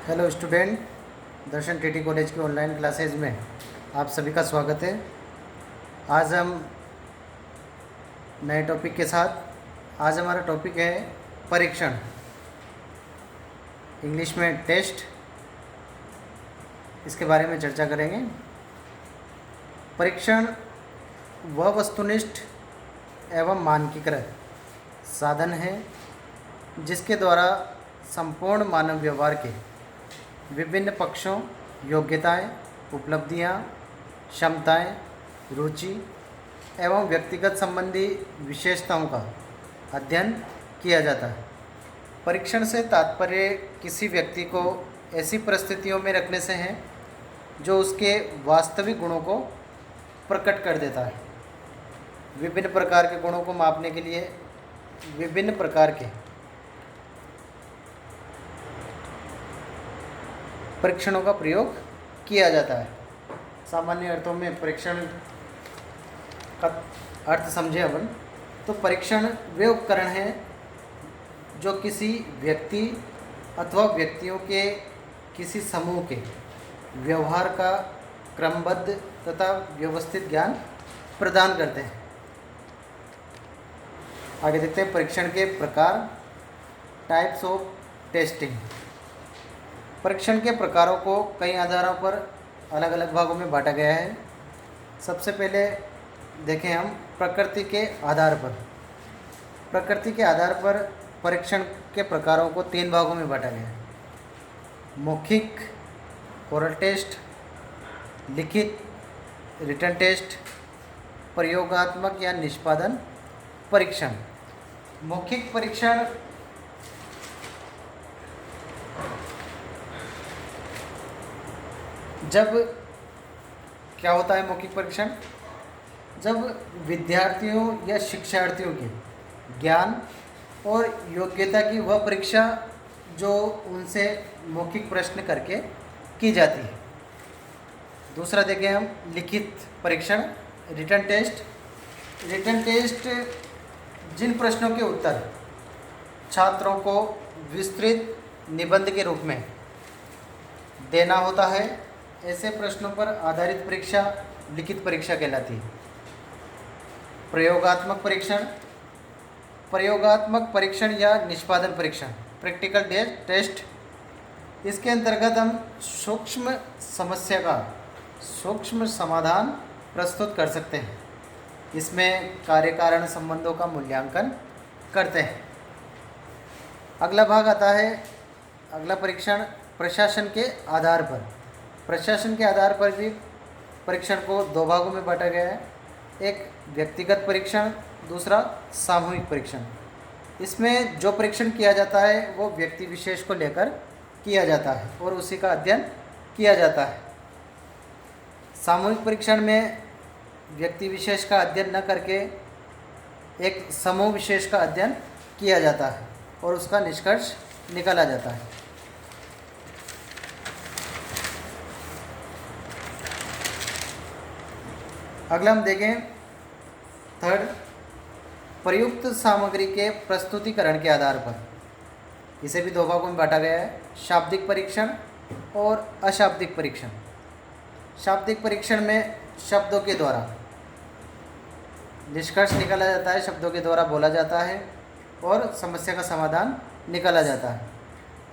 Hello student, दर्शन TT college की online classes में आप सभी का स्वागत है। आज हम नए टॉपिक के साथ, आज हमारा टॉपिक है परीक्षण, इंग्लिश में टेस्ट। इसके बारे में चर्चा करेंगे। परीक्षण वह वस्तुनिष्ठ एवं मानकीकृत साधन है जिसके द्वारा संपूर्ण मानव व्यवहार के विभिन्न पक्षों, योग्यताएं, उपलब्धियां, क्षमताएं, रुचि एवं व्यक्तिगत संबंधी विशेषताओं का अध्ययन किया जाता है। परीक्षण से तात्पर्य किसी व्यक्ति को ऐसी परिस्थितियों में रखने से है जो उसके वास्तविक गुणों को प्रकट कर देता है। विभिन्न प्रकार के गुणों को मापने के लिए विभिन्न प्रकार के परीक्षणों का प्रयोग किया जाता है। सामान्य अर्थों में परीक्षण का अर्थ समझे अपन तो परीक्षण वे उपकरण हैं जो किसी व्यक्ति अथवा व्यक्तियों के किसी समूह के व्यवहार का क्रमबद्ध तथा व्यवस्थित ज्ञान प्रदान करते हैं। आगे देखते हैं परीक्षण के प्रकार, टाइप्स ऑफ टेस्टिंग। परीक्षण के प्रकारों को कई आधारों पर अलग अलग भागों में बांटा गया है। सबसे पहले देखें हम प्रकृति के आधार पर। प्रकृति के आधार पर परीक्षण के प्रकारों को 3 भागों में बांटा गया है: मौखिक ओरल टेस्ट, लिखित रिटन टेस्ट, प्रयोगात्मक या निष्पादन परीक्षण। मौखिक परीक्षण जब क्या होता है मौखिक परीक्षण? जब विद्यार्थियों या शिक्षार्थियों के ज्ञान और योग्यता की वह परीक्षा जो उनसे मौखिक प्रश्न करके की जाती है। दूसरा देखें हम लिखित परीक्षण, रिटन टेस्ट। रिटन टेस्ट जिन प्रश्नों के उत्तर छात्रों को विस्तृत निबंध के रूप में देना होता है, ऐसे प्रश्नों पर आधारित परीक्षा लिखित परीक्षा कहलाती है। प्रयोगात्मक परीक्षण। प्रयोगात्मक परीक्षण या निष्पादन परीक्षण, प्रैक्टिकल टेस्ट। इसके अंतर्गत हम सूक्ष्म समस्या का सूक्ष्म समाधान प्रस्तुत कर सकते हैं। इसमें कार्य कारण संबंधों का मूल्यांकन करते हैं। अगला भाग आता है, अगला परीक्षण प्रशासन के आधार पर। प्रशासन के आधार पर भी परीक्षण को 2 भागों में बांटा गया है: एक व्यक्तिगत परीक्षण, दूसरा सामूहिक परीक्षण। इसमें जो परीक्षण किया जाता है वो व्यक्ति विशेष को लेकर किया जाता है और उसी का अध्ययन किया जाता है। सामूहिक परीक्षण में व्यक्ति विशेष का अध्ययन न करके एक समूह विशेष का अध्ययन किया जाता है और उसका निष्कर्ष निकाला जाता है। अगला हम देखें थर्ड, प्रयुक्त सामग्री के प्रस्तुतिकरण के आधार पर। इसे भी 2 भागों में बांटा गया है: शाब्दिक परीक्षण और अशाब्दिक परीक्षण। शाब्दिक परीक्षण में शब्दों के द्वारा निष्कर्ष निकाला जाता है, शब्दों के द्वारा बोला जाता है और समस्या का समाधान निकाला जाता है।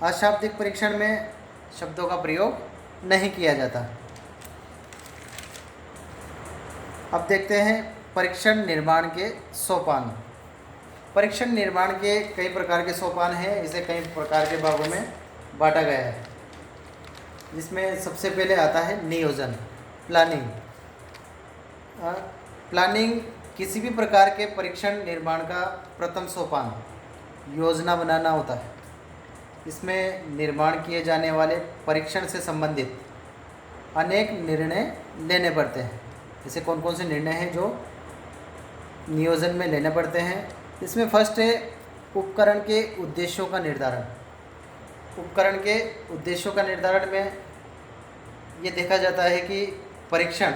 अशाब्दिक परीक्षण में शब्दों का प्रयोग नहीं किया जाता। अब देखते हैं परीक्षण निर्माण के सोपान। परीक्षण निर्माण के कई प्रकार के सोपान हैं, इसे कई प्रकार के भागों में बांटा गया है। जिसमें सबसे पहले आता है नियोजन, प्लानिंग। प्लानिंग किसी भी प्रकार के परीक्षण निर्माण का प्रथम सोपान योजना बनाना होता है। इसमें निर्माण किए जाने वाले परीक्षण से संबंधित अनेक निर्णय लेने पड़ते हैं। जैसे कौन कौन से निर्णय हैं जो नियोजन में लेने पड़ते हैं? इसमें फर्स्ट है उपकरण के उद्देश्यों का निर्धारण। उपकरण के उद्देश्यों का निर्धारण में ये देखा जाता है कि परीक्षण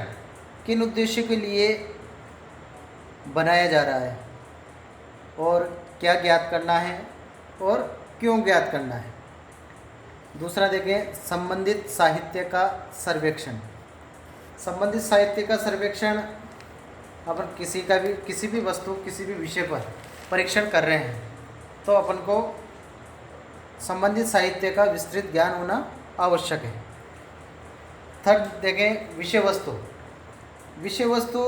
किन उद्देश्य के लिए बनाया जा रहा है और क्या ज्ञात करना है और क्यों ज्ञात करना है। दूसरा देखें संबंधित साहित्य का सर्वेक्षण। संबंधित साहित्य का सर्वेक्षण, अपन किसी भी वस्तु किसी भी विषय पर परीक्षण कर रहे हैं तो अपन को संबंधित साहित्य का विस्तृत ज्ञान होना आवश्यक है। थर्ड देखें विषय वस्तु। विषय वस्तु,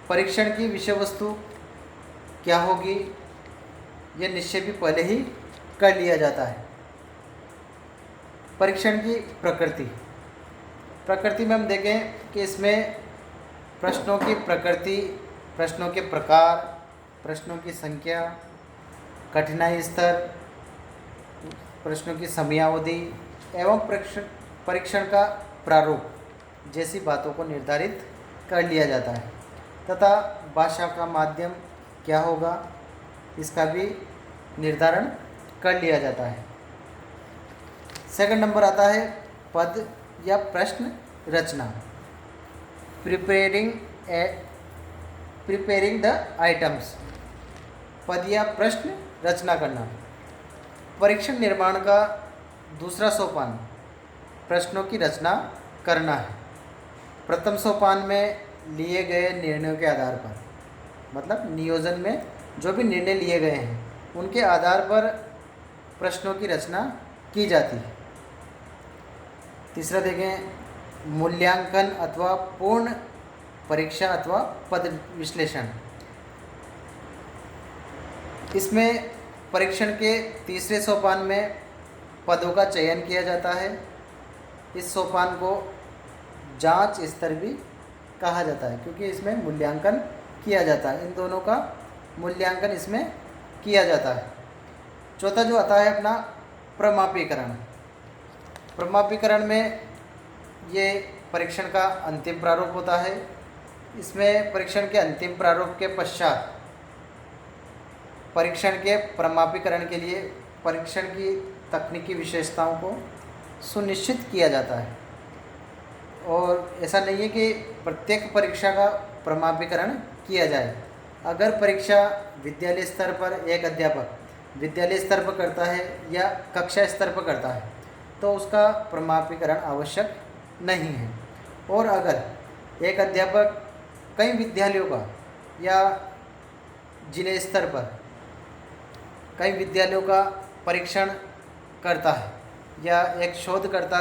परीक्षण की विषय वस्तु क्या होगी यह निश्चय भी पहले ही कर लिया जाता है। परीक्षण की प्रकृति। प्रकृति में हम देखें कि इसमें प्रश्नों की प्रकृति, प्रश्नों के प्रकार, प्रश्नों की संख्या, कठिनाई स्तर, प्रश्नों की समयावधि एवं परीक्षण का प्रारूप जैसी बातों को निर्धारित कर लिया जाता है तथा भाषा का माध्यम क्या होगा इसका भी निर्धारण कर लिया जाता है। सेकंड नंबर आता है पद या प्रश्न रचना। Preparing the items. पद या प्रश्न रचना करना। परीक्षण निर्माण का दूसरा सोपान प्रश्नों की रचना करना है। प्रथम सोपान में लिए गए निर्णयों के आधार पर, मतलब नियोजन में जो भी निर्णय लिए गए हैं उनके आधार पर प्रश्नों की रचना की जाती है। तीसरा देखें मूल्यांकन अथवा पूर्ण परीक्षा अथवा पद विश्लेषण। इसमें परीक्षण के तीसरे सोपान में पदों का चयन किया जाता है। इस सोपान को जांच स्तर भी कहा जाता है क्योंकि इसमें मूल्यांकन किया जाता है। इन दोनों का मूल्यांकन इसमें किया जाता है। चौथा जो आता है अपना प्रमापीकरण। प्रमापीकरण में ये परीक्षण का अंतिम प्रारूप होता है। इसमें परीक्षण के अंतिम प्रारूप के पश्चात परीक्षण के प्रमापीकरण के लिए परीक्षण की तकनीकी विशेषताओं को सुनिश्चित किया जाता है। और ऐसा नहीं है कि प्रत्येक परीक्षा का प्रमापीकरण किया जाए। अगर परीक्षा विद्यालय स्तर पर एक अध्यापक विद्यालय स्तर पर करता है या कक्षा स्तर पर करता है तो उसका प्रमापीकरण आवश्यक नहीं है। और अगर एक अध्यापक कई विद्यालयों का या जिले स्तर पर कई विद्यालयों का परीक्षण करता है या एक शोधकर्ता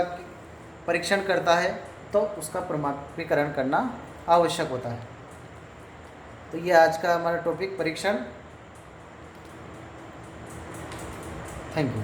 परीक्षण करता है तो उसका प्रमाणीकरण करना आवश्यक होता है। तो ये आज का हमारा टॉपिक परीक्षण। Thank you.